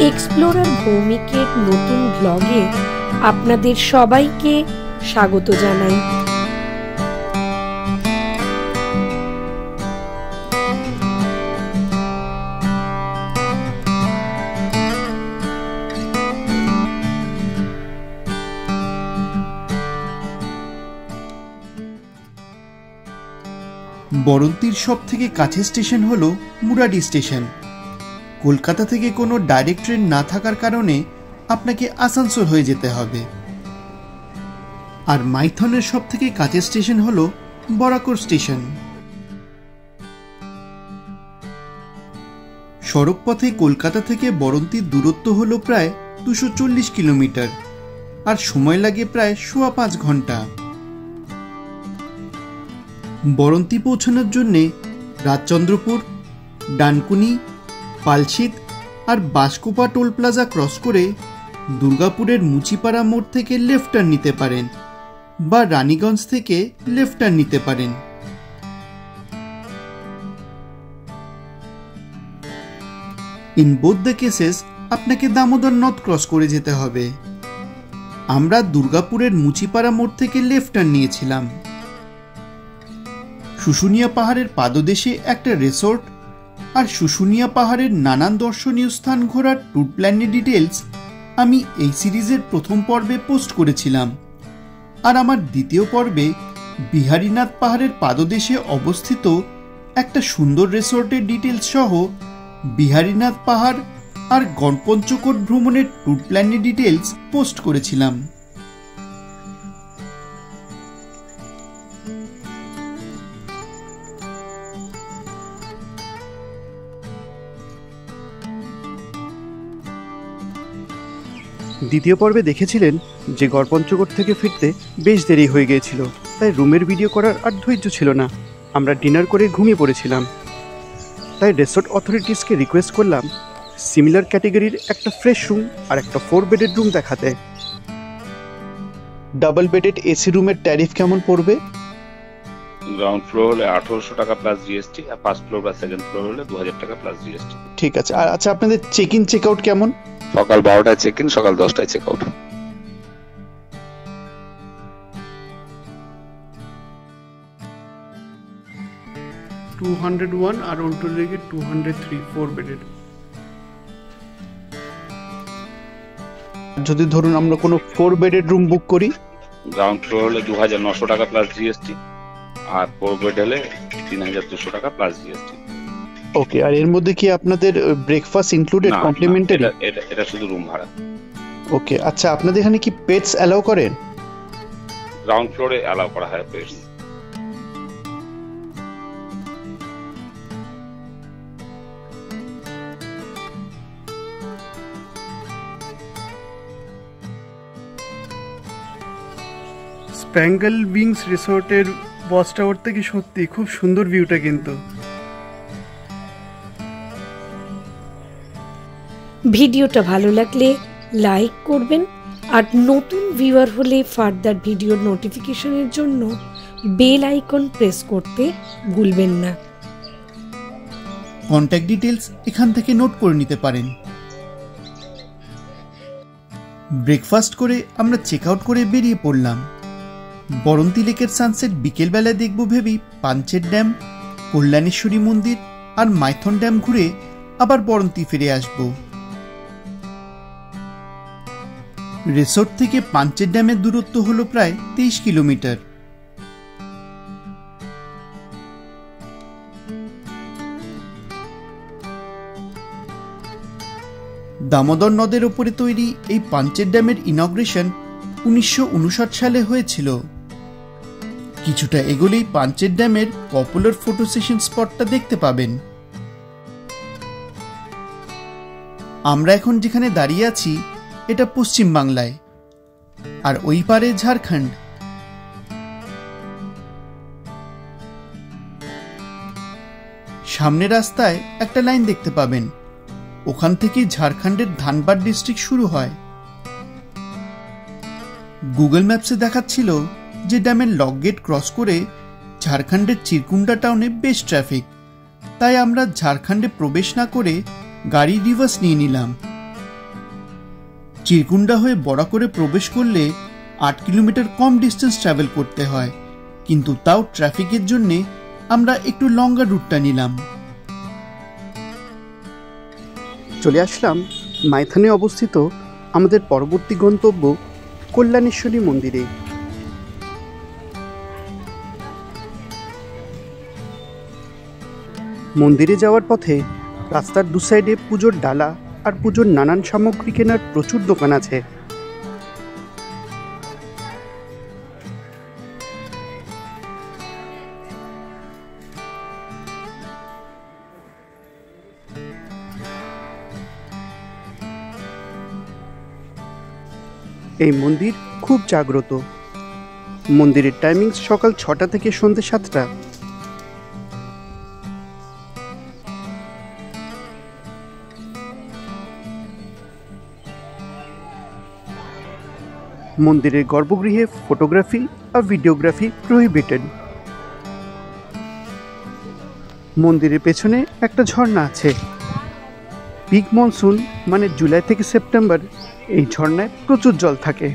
Explorer ভৌমিকের নতুন ব্লগে আপনাদের সবাইকে স্বাগত জানাই। বরন্তির সব থেকে কাছের স্টেশন হলো মুরাডি স্টেশন। কলকাতা থেকে কোনো ডাইরেক্ট ট্রেন না থাকার কারণে আপনাকে আসানসোল হয়ে যেতে হবে। আর মাইথনের সব থেকে কাছের স্টেশন হলো বরাকর স্টেশন। সড়ক পথে কলকাতা থেকে বরন্তির দূরত্ব হলো প্রায় 240 কিলোমিটার, আর সময় লাগে প্রায় 5.25 ঘন্টা। বরন্তি পৌঁছানোর জন্যে রাজচন্দ্রপুর, ডানকুনি, পালশিত আর বাসকোপা টোল প্লাজা ক্রস করে দুর্গাপুরের মুচিপাড়া মোড় থেকে লেফট টার্ন নিতে পারেন বা রানীগঞ্জ থেকে লেফট টার্ন নিতে পারেন। ইন বোথ দ্য কেসেস আপনাকে দামোদর নদ ক্রস করে যেতে হবে। আমরা দুর্গাপুরের মুচিপাড়া মোড় থেকে লেফট টার্ন নিয়েছিলাম। শুশুনিয়া পাহাড়ের পাদদেশে একটা রিসোর্ট আর শুশুনিয়া পাহাড়ের নানান দর্শনীয় স্থান ঘোরার ট্যুর প্ল্যানের ডিটেলস আমি এই সিরিজের প্রথম পর্বে পোস্ট করেছিলাম, আর আমার দ্বিতীয় পর্বে বিহারীনাথ পাহাড়ের পাদদেশে অবস্থিত একটা সুন্দর রিসোর্টের ডিটেলস সহ বিহারীনাথ পাহাড় আর গণপঞ্চকোট ভ্রমণের ট্যুর প্ল্যানের ডিটেলস পোস্ট করেছিলাম। দ্বিতীয় পর্বে দেখেছিলেন যে গড়পঞ্চকোট থেকে ফিরতে বেশ দেরি হয়ে গিয়েছিল, তাই রুমের ভিডিও করার আর ধৈর্য ছিল না। আমরা ডিনার করে ঘুমিয়ে পড়েছিলাম। তাই রিসোর্ট অথরিটিসকে রিকোয়েস্ট করলাম সিমিলার ক্যাটেগরির একটা ফ্রেশ রুম আর একটা 4 বেডেড রুম দেখাতে। ডাবল বেডেড এসি রুমের ট্যারিফ কেমন পড়বে? গ্রাউন্ড ফ্লোর হলে 1800 টাকা প্লাস জিএসটি, আর ফার্স্ট ফ্লোর বা সেকেন্ড ফ্লোর হলে 2000 টাকা প্লাস জিএসটি। ঠিক আছে। আর আচ্ছা, আপনাদের চেক ইন চেক আউট কেমন? সকাল 12টায় চেক ইন, সকাল 10টায় চেক আউট। $201 আর উল্টো দিকে 203 4 বেডেড। যদি ধরুন আমরা কোনো 4 বেডেড রুম বুক করি, গ্রাউন্ড ফ্লোর হলে 2900 টাকা প্লাস জিএসটি, আর 4 বেড হলে 3200 টাকা প্লাস জিএসটি। ওকে। আর এর মধ্যে কি আপনাদের ব্রেকফাস্ট ইনক্লুডেড, কমপ্লিমেন্টারি? এটা শুধু রুম ভাড়া। ওকে। আচ্ছা, আপনাদের এখানে কি পেটস অ্যালাউ করেন? গ্রাউন্ড ফ্লোরে অ্যালাউ করা হয় পেটস। স্প্যাঙ্গল উইংস রিসোর্টের ওয়াচ টাওয়ার থেকে সত্যি খুব সুন্দর ভিউটা। কিন্তু ভিডিওটা ভালো লাগলে লাইক করবেন, আর নতুন ভিউয়ার হলে ফার্দার ভিডিওর নোটিফিকেশনের জন্য বেল আইকন প্রেস করতে ভুলবেন না। কন্ট্যাক্ট ডিটেলস এখান থেকে নোট করে নিতে পারেন। ব্রেকফাস্ট করে আমরা চেক আউট করে বেরিয়ে পড়লাম। বরন্তি লেকের সানসেট বিকেলবেলায় দেখব ভেবেই পাঞ্চের ড্যাম, কল্যাণেশ্বরী মন্দির আর মাইথন ড্যাম ঘুরে আবার বরন্তি ফিরে আসব। রিসোর্ট থেকে পাঞ্চের ড্যামের দূরত্ব হলো প্রায় 23 কিলোমিটার। দামোদর নদের ওপরে তৈরি এই পাঞ্চের ড্যামের ইনগ্রেশন 1959 সালে হয়েছিল। কিছুটা এগোলেই পাঞ্চের ড্যামের পপুলার ফটো সেশন স্পটটা দেখতে পাবেন। আমরা এখন যেখানে দাঁড়িয়ে আছি এটা পশ্চিম বাংলায়, আর ওই পারে ঝাড়খণ্ড। সামনে রাস্তায় একটা লাইন দেখতে পাবেন, ওখান থেকে ঝাড়খণ্ডের ধানবাদ ডিস্ট্রিক্ট শুরু হয়। গুগল ম্যাপসে দেখাচ্ছিল যে ড্যামের লক গেট ক্রস করে ঝাড়খণ্ডের চিরকুন্ডা টাউনে বেশ ট্রাফিক, তাই আমরা ঝাড়খণ্ডে প্রবেশ না করে গাড়ি রিভার্স নিয়ে নিলাম। চিরকুন্ডা হয়ে বরাকরে প্রবেশ করলে 8 কিলোমিটার কম ডিস্টেন্স ট্রাভেল করতে হয়, কিন্তু তাও ট্রাফিকের জন্যে আমরা একটু লঙ্গার রুটটা নিলাম। চলে আসলাম মাইথনে অবস্থিত আমাদের পরবর্তী গন্তব্য কল্যাণেশ্বরী মন্দিরে। মন্দিরে যাওয়ার পথে রাস্তার দু সাইডে পুজোর ডালা আর পুজোর নানান সামগ্রী কেনার প্রচুর দোকান আছে। এই মন্দির খুব জাগ্রত। মন্দিরের টাইমিং সকাল 6টা থেকে সন্ধ্যে 7টা। মন্দিরের গর্ভগৃহে ফটোগ্রাফি আর ভিডিওগ্রাফি প্রহিবিটেড। মন্দিরের পেছনে একটা ঝর্ণা আছে। পিক মনসুন মানে জুলাই থেকে সেপ্টেম্বর এই ঝর্ণায় প্রচুর জল থাকে।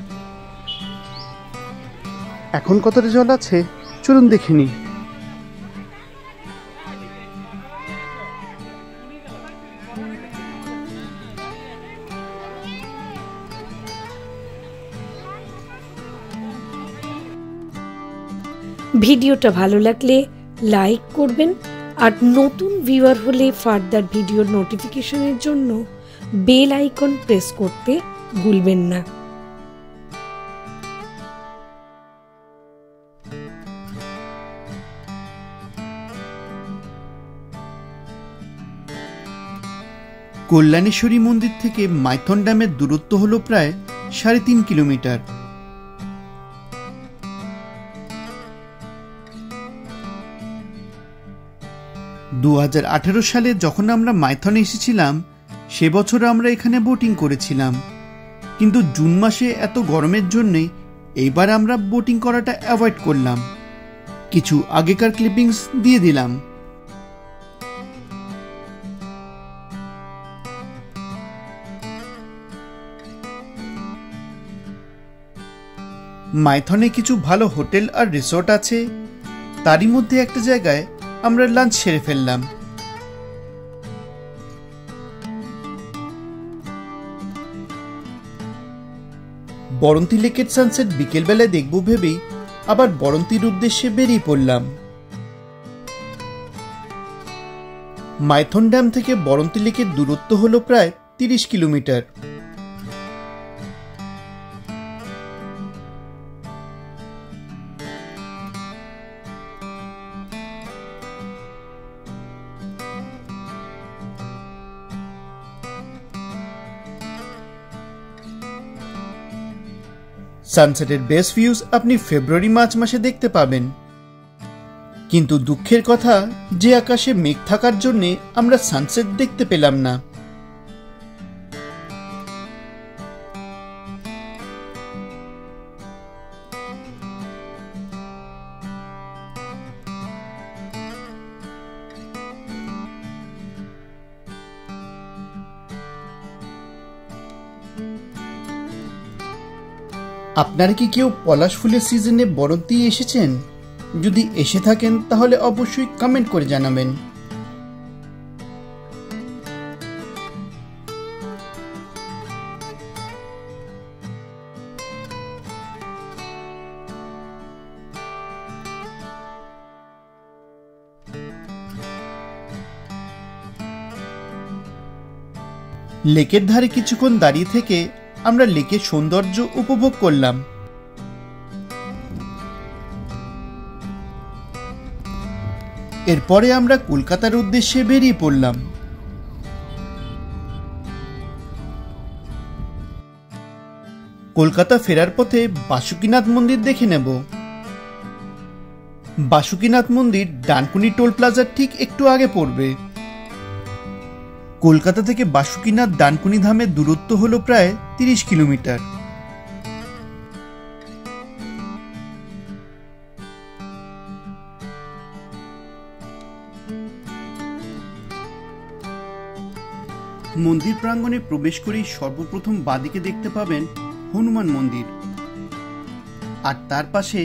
এখন কতটা জল আছে চলুন দেখে নিই। ভিডিওটা ভালো লাগলে লাইক করবেন, আর নতুন ভিউয়ার হলে ফার্দার ভিডিওর নোটিফিকেশনের জন্য বেল আইকন প্রেস করতে ভুলবেন না। কল্যাণেশ্বরী মন্দির থেকে মাইথন ড্যামের দূরত্ব হলো প্রায় 3.5 কিলোমিটার। দু 2018 সালে যখন আমরা মাইথনে এসেছিলাম সে বছর আমরা এখানে বোটিং করেছিলাম, কিন্তু জুন মাসে এত গরমের জন্যে এইবার আমরা বোটিং করাটা অ্যাভয়েড করলাম। কিছু আগেকার ক্লিপিংস দিয়ে দিলাম। মাইথনে কিছু ভালো হোটেল আর রিসোর্ট আছে, তারই মধ্যে একটা জায়গায় আমরা লাঞ্চ সেরে ফেললাম। বরন্তী লেকের সানসেট বিকেলবেলায় দেখব ভেবেই আবার বরন্তীর উদ্দেশ্যে বেরিয়ে পড়লাম। মাইথন ড্যাম থেকে বরন্তী লেকের দূরত্ব হলো প্রায় 30 কিলোমিটার। সানসেটের বেস্ট ভিউজ আপনি ফেব্রুয়ারি-মার্চ মাসে দেখতে পাবেন, কিন্তু দুঃখের কথা যে আকাশে মেঘ থাকার জন্য আমরা সানসেট দেখতে পেলাম না। আপনারা কি কেউ পলাশ ফুলের সিজনে বরন্তী এসেছেন? যদি এসে থাকেন তাহলে অবশ্যই কমেন্ট করে জানাবেন। লেকের ধারে কিছুক্ষণ দাঁড়িয়ে থেকে আমরা লেকের সৌন্দর্য উপভোগ করলাম। এরপরে আমরা কলকাতার উদ্দেশ্যে বেরিয়ে পড়লাম। কলকাতা ফেরার পথে বাসুকিনাথ মন্দির দেখে নেব। বাসুকিনাথ মন্দির ডানকুনি টোল প্লাজার ঠিক একটু আগে পড়বে। কলকাতা থেকে বাসুকিনাথ ডানকুনি ধামের দূরত্ব হলো প্রায় 30 কিলোমিটার। মন্দির প্রাঙ্গণে প্রবেশ করেই সর্বপ্রথম বাদিকে দেখতে পাবেন হনুমান মন্দির, আর তার পাশে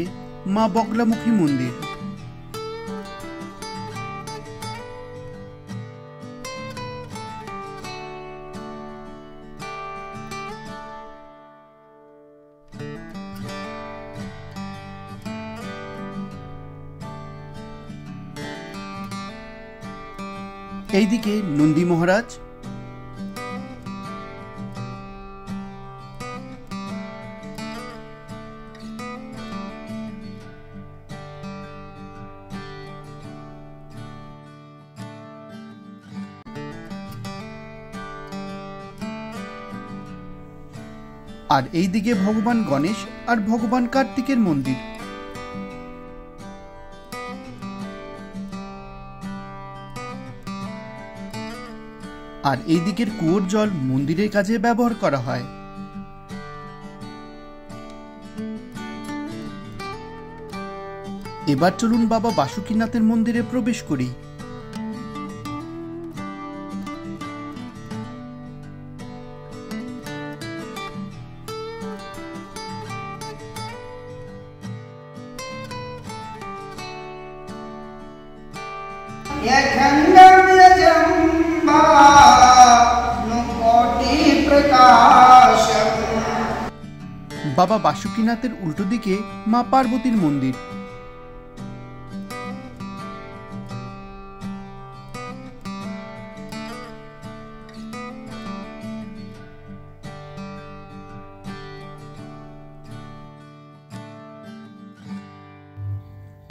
মা বগলামুখী মন্দির। এইদিকে নন্দী মহারাজ, আর এইদিকে ভগবান গণেশ আর ভগবান কার্তিকের মন্দির। আর এই দিকের কুয়োর জল মন্দিরের কাজে ব্যবহার করা হয়। এবার চলুন বাবা বাসুকীনাথের মন্দিরে প্রবেশ করি। বাবা বাসুকীনাথের উল্টো দিকে মা পার্বতীর মন্দির।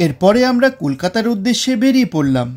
এরপরে আমরা কলকাতার উদ্দেশ্যে বেরিয়ে পড়লাম।